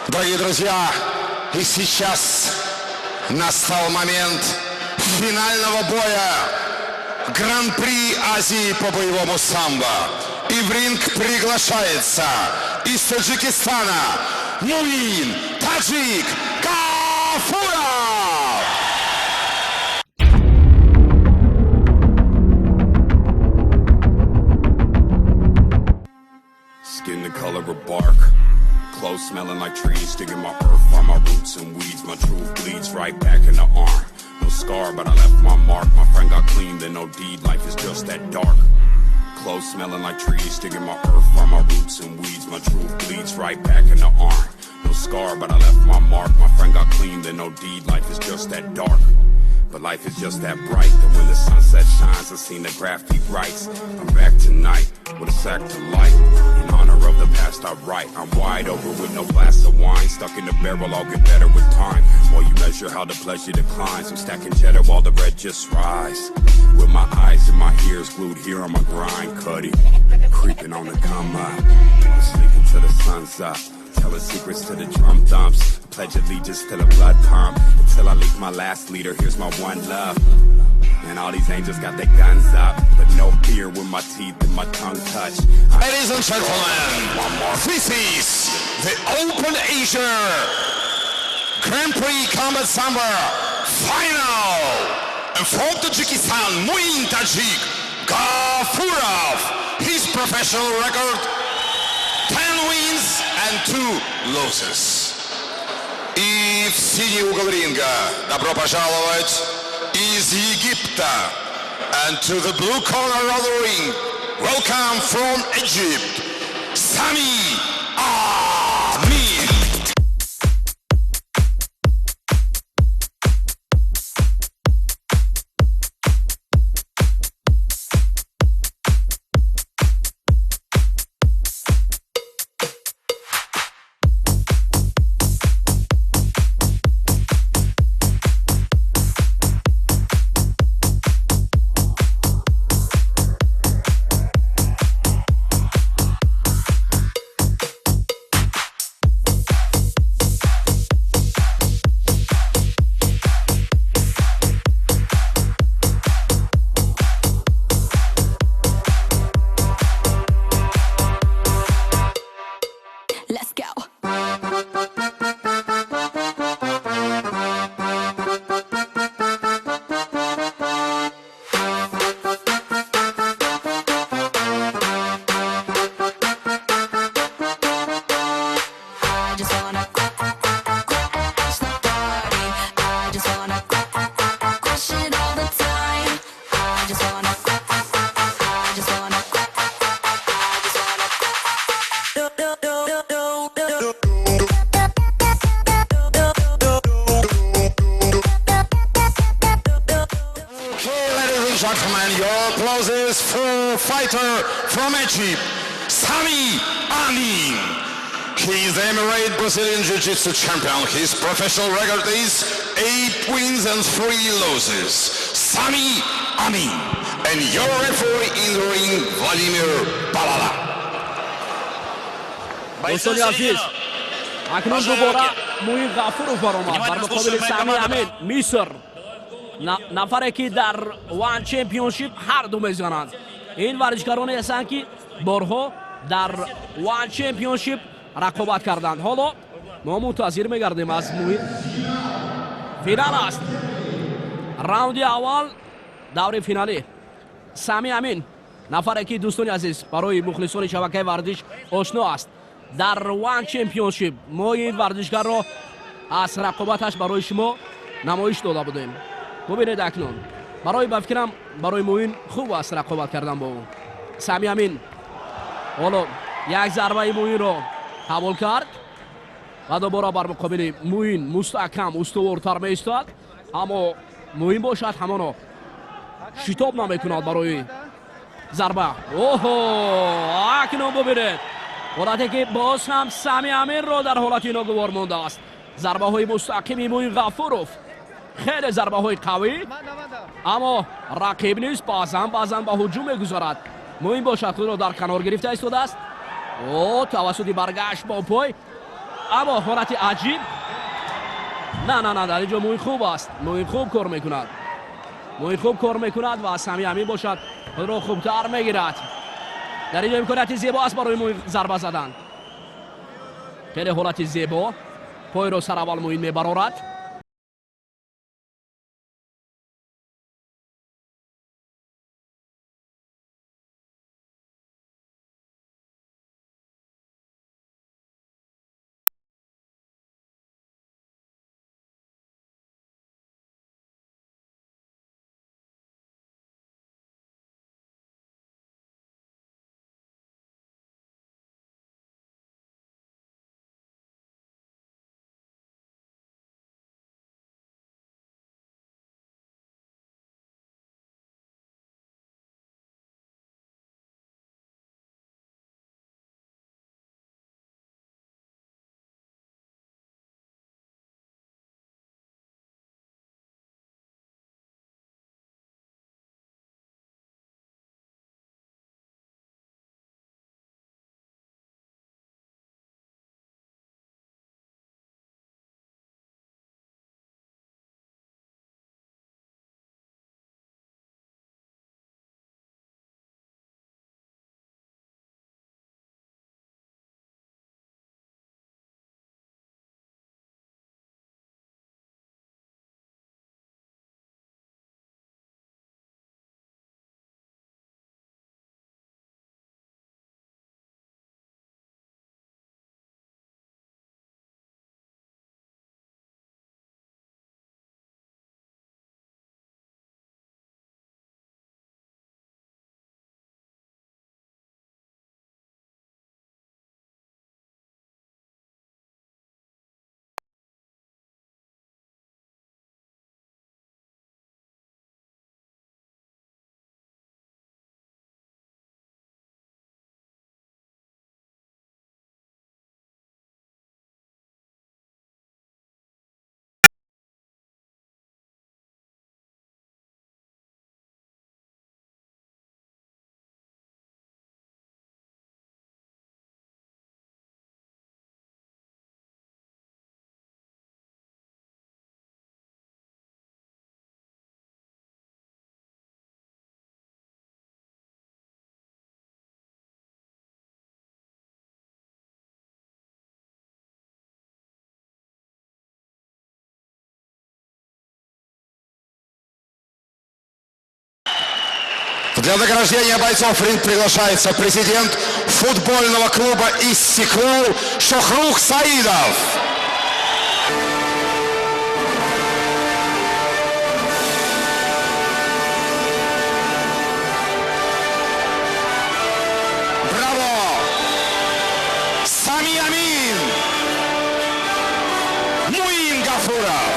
Дорогие друзья, и сейчас настал момент финального боя Гран-при Азии по боевому самбо. И в ринг приглашается из Таджикистана Муин Таджик Гафуров. Skin the color of bark, clothes smelling like trees, digging my earth on my roots and weeds. My truth bleeds right back in the arm. No scar, but I left my mark. My friend got clean, then no deed. Life is just that dark. Clothes smelling like trees, digging my earth on my roots and weeds. My truth bleeds right back in the arm. No scar, but I left my mark. My friend got clean, then no deed. Life is just that dark. But life is just that bright, that when the sunset shines, I've seen the graffiti writes. I'm back tonight with a sack to light. In honor of the past I write. I'm wide open with no glass of wine. Stuck in the barrel, I'll get better with time. While you measure how the pleasure declines, I'm stacking cheddar while the red just rise. With my eyes and my ears glued here on my grind, Cuddy. Creeping on the come up, sleeping till the sun's up. Telling secrets to the drum thumps. Pledge allegiance to the blood pump. Until I leak my last leader, here's my one love. And all these angels got their guns up, but no fear when my teeth and my tongue touch. Ladies and gentlemen, this is the Open Asia Grand Prix Combat Sambo Final. And from Tajikistan, Muin Tajik Гафуров. His professional record 10 wins and 2 losses. И в синий угол ринга добро пожаловать из Египта. And to the blue corner of the ring, welcome from Egypt, Sami Amin. Let's go. I just wanna crash the party. I just wanna crash it all the time. I just wanna Gentlemen, your closest fighter from Egypt, Sami Amin. He is the Emirate Brazilian Jiu-Jitsu champion. His professional record is 8 wins and 3 losses. Sami Amin. And your referee in the ring, Vladimir Balala. دوستان عزیز اکنون دوباره موین غفورов برآمد بر مقابل سامی امین مصر نفری که در وان چمپیونشیپ هر دو میزنند این ورزشکارانی هستند که بارها در وان چمپیونشیپ رقابت کردند حالا ما منتظر میگردیم از موین فینال است راوند اول دور فینالی سامی امین نفری که دوستان عزیز برای مخلصان شبکه ورزش آشنا است در وان چمپیونشیپ ما این ورزشکار را از رقابتش برای شما نمایش داده بودیم ببینید اکنون برای بفکرم برای موین خوب است رقابت کردن با او سامی امین حالا یک ضربه موین را قبول کرد و دوباره بر مقابل موین مستحکم استوارتر میایستد اما موین باشد همانا شتاب نمیکند برای ضربه اکنون ببینید حالتی که باز هم سامی امین را در حالت ناگوار مانده است ضربه های مستحکم موین غفورov خیلی ضربه های قوی اما رقیب نیست بازم به هجوم میگذارد موین باشد خود را در کنار گرفته ایستاده است توسط برگشت با پای اما حالت عجیب. نه در اینجا موین خوب است. موین خوب کار میکند. موین خوب کار میکند و سامی امین باشد خود را خوبتر میگیرد. در اینجا امکانیت زیبا است برای موین ضربه زدن. خیلی حالت زیبا. پای را سر اول موین میبرارد. Для награждения бойцов в ринг приглашается президент футбольного клуба «Иссиклол» Шохрух Саидов. Браво! Сами Амин! Муин Гафуров!